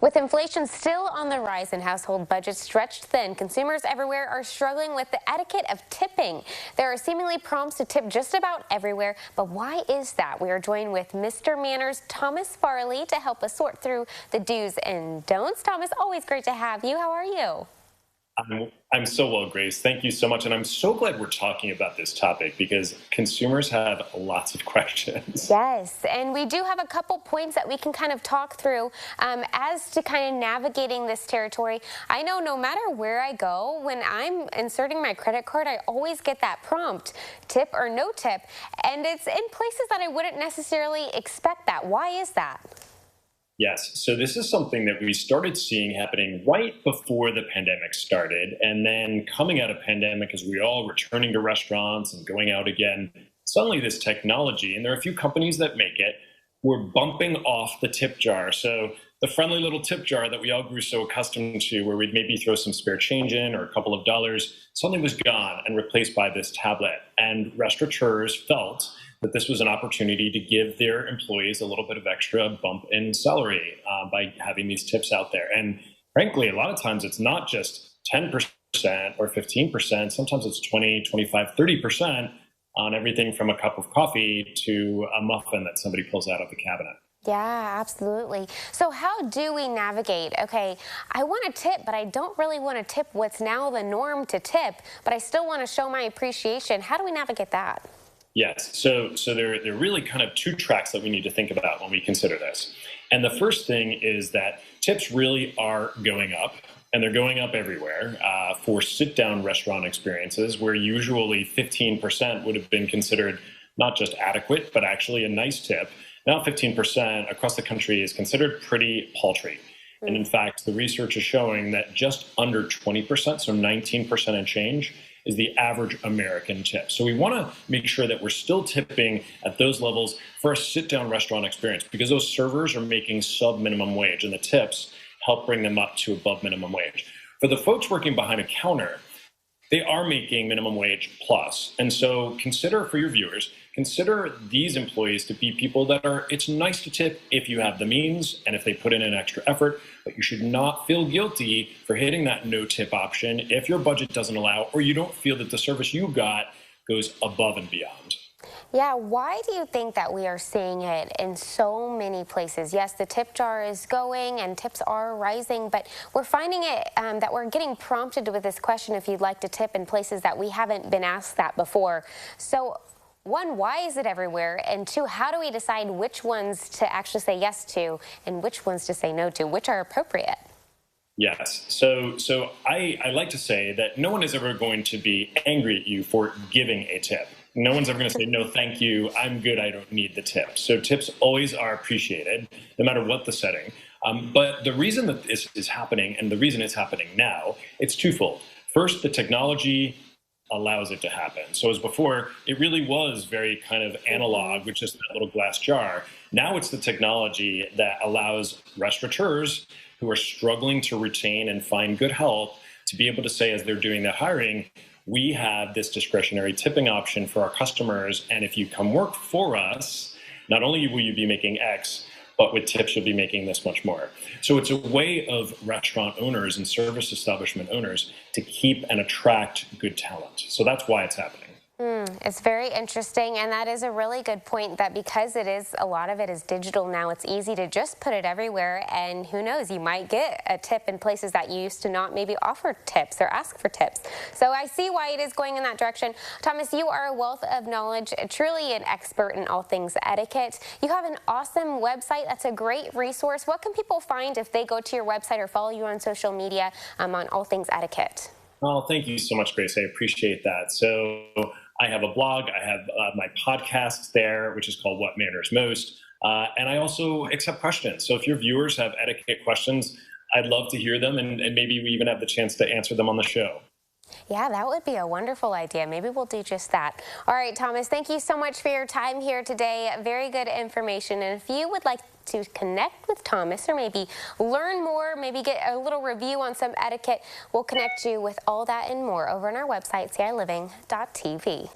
With inflation still on the rise and household budgets stretched thin, consumers everywhere are struggling with the etiquette of tipping. There are seemingly prompts to tip just about everywhere, but why is that? We are joined with Mr. Manners, Thomas Farley, to help us sort through the do's and don'ts. Thomas, always great to have you. How are you? I'm so well, Grace. Thank you so much. And I'm so glad we're talking about this topic because consumers have lots of questions. Yes, and we do have a couple points that we can kind of talk through as to kind of navigating this territory. I know no matter where I go, when I'm inserting my credit card, I always get that prompt, tip or no tip, and it's in places that I wouldn't necessarily expect that. Why is that? Yes, so this is something that we started seeing happening right before the pandemic started. And then coming out of pandemic, as we all returning to restaurants and going out again, suddenly this technology, and there are a few companies that make it, we're bumping off the tip jar. So the friendly little tip jar that we all grew so accustomed to, where we'd maybe throw some spare change in or a couple of dollars, suddenly was gone and replaced by this tablet. And restaurateurs felt that this was an opportunity to give their employees a little bit of extra bump in salary by having these tips out there. And frankly, a lot of times it's not just 10% or 15%. Sometimes it's 20, 25, 30% on everything from a cup of coffee to a muffin that somebody pulls out of the cabinet. Yeah, absolutely. So how do we navigate? Okay, I want to tip, but I don't really want to tip what's now the norm to tip, but I still want to show my appreciation. How do we navigate that? Yes. So there are really kind of two tracks that we need to think about when we consider this. And the first thing is that tips really are going up, and they're going up everywhere for sit-down restaurant experiences, where usually 15% would have been considered not just adequate, but actually a nice tip. Now 15% across the country is considered pretty paltry. And in fact, the research is showing that just under 20%, so 19% and change, is the average American tip. So we want to make sure that we're still tipping at those levels for a sit-down restaurant experience, because those servers are making sub-minimum wage, and the tips help bring them up to above minimum wage. For the folks working behind a counter, they are making minimum wage plus. And so consider, for your viewers, consider these employees to be people that are, it's nice to tip if you have the means and if they put in an extra effort, but you should not feel guilty for hitting that no tip option if your budget doesn't allow, or you don't feel that the service you got goes above and beyond. Yeah, why do you think that we are seeing it in so many places? Yes, the tip jar is going and tips are rising, but we're finding it that we're getting prompted with this question if you'd like to tip in places that we haven't been asked that before. So one, why is it everywhere? And two, how do we decide which ones to actually say yes to and which ones to say no to, which are appropriate? Yes. So I like to say that no one is ever going to be angry at you for giving a tip. No one's ever going to say, no, thank you, I'm good, I don't need the tip. So tips always are appreciated, no matter what the setting. But the reason that this is happening, and the reason it's happening now, it's twofold. First, the technology allows it to happen. So as before, it really was very kind of analog, with just that little glass jar. Now it's the technology that allows restaurateurs who are struggling to retain and find good help to be able to say, as they're doing that hiring, we have this discretionary tipping option for our customers. And if you come work for us, not only will you be making X, but with tips, you'll be making this much more. So it's a way of restaurant owners and service establishment owners to keep and attract good talent. So that's why it's happening. It's very interesting, and that is a really good point, that because it is, a lot of it is digital now, it's easy to just put it everywhere, and who knows, you might get a tip in places that you used to not maybe offer tips or ask for tips. So I see why it is going in that direction. Thomas, you are a wealth of knowledge, truly an expert in all things etiquette. You have an awesome website that's a great resource. What can people find if they go to your website or follow you on social media on all things etiquette? Oh, thank you so much, Grace. I appreciate that. So I have a blog. I have my podcast there, which is called What Matters Most. And I also accept questions. So if your viewers have etiquette questions, I'd love to hear them. And maybe we even have the chance to answer them on the show. Yeah, that would be a wonderful idea. Maybe we'll do just that. All right, Thomas, thank you so much for your time here today. Very good information. And if you would like to connect with Thomas or maybe learn more, maybe get a little review on some etiquette, we'll connect you with all that and more over on our website, CILiving.tv.